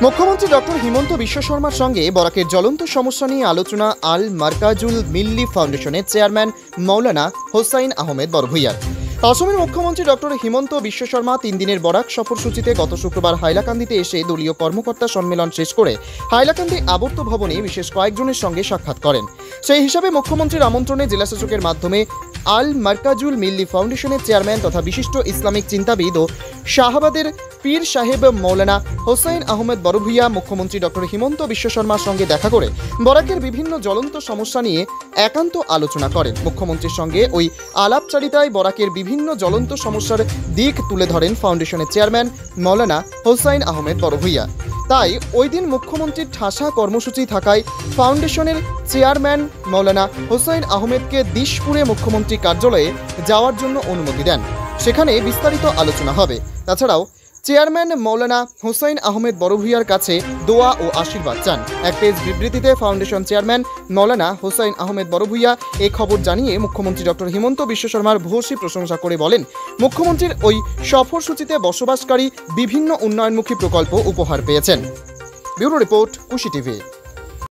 মুখ্যমন্ত্রী ডক্টর হিমন্ত বিশ্ব শর্মার সঙ্গে বরাকের জ্বলন্ত সমস্যা নিয়ে আলোচনা আল মার্কাজুল মিল্লি ফাউন্ডেশনের চেয়ারম্যান মৌলানা হোসাইন আহমেদ বড়ভূইয়ার। অসমের মুখ্যমন্ত্রী ডক্টর হিমন্ত বিশ্ব শর্মা 3 দিনের বরাক সফরসূচিতে গত শুক্রবার হাইলাকান্দিতে এসে দলীয় কর্মকর্তা সম্মেলন শেষ করে হাইলাকান্দি আবর্ত ভবনে বিশেষ কয়েকজনের সঙ্গে সাক্ষাৎ করেন। সেই হিসাবে মুখ্যমন্ত্রীর আমন্ত্রণে জেলাশাসকের মাধ্যমে আল মার্কাজুল মিল্লি ফাউন্ডেশনের চেয়ারম্যান তথা বিশিষ্ট ইসলামিক চিন্তাবিদ ও শাহবাদের পীর সাহেব মৌলানা হোসাইন আহমেদ বড়ভূইয়া মুখ্যমন্ত্রী ডক্টর হিমন্ত বিশ্ব শর্মার সঙ্গে দেখা করে বরাকের বিভিন্ন জ্বলন্ত সমস্যা নিয়ে একান্ত আলোচনা করেন। মুখ্যমন্ত্রীর সঙ্গে ওই আলাপচারিতায় বরাকের বিভিন্ন জ্বলন্ত সমস্যার দিক তুলে ধরেন ফাউন্ডেশনের চেয়ারম্যান মৌলানা হোসাইন আহমেদ বড়ভূইয়া। তাই ওই দিন মুখ্যমন্ত্রীর ঠাসা কর্মসূচি থাকায় ফাউন্ডেশনের চেয়ারম্যান মৌলানা হোসাইন আহমেদকে দিশপুরে মুখ্যমন্ত্রী কার্যালয়ে যাওয়ার জন্য অনুমতি দেন। সেখানে বিস্তারিত আলোচনা হবে। তাছাড়াও চেয়ারম্যান মৌলানা হোসাইন আহমেদ বড়ভূইয়ার কাছে দোয়া ও আশীর্বাদ চান। এক পেজ বিবৃতিতে ফাউন্ডেশন চেয়ারম্যান মৌলানা হোসাইন আহমেদ বড়ভূইয়া এই খবর জানিয়ে মুখ্যমন্ত্রী ডক্টর হিমন্ত বিশ্ব শর্মার ভূয়সী প্রশংসা করে বলেন, মুখ্যমন্ত্রীর ওই সফরসূচিতে বসবাসকারী বিভিন্ন উন্নয়নমুখী প্রকল্প উপহার পেয়েছেন। ব্যুরো রিপোর্ট, কুশি টিভি।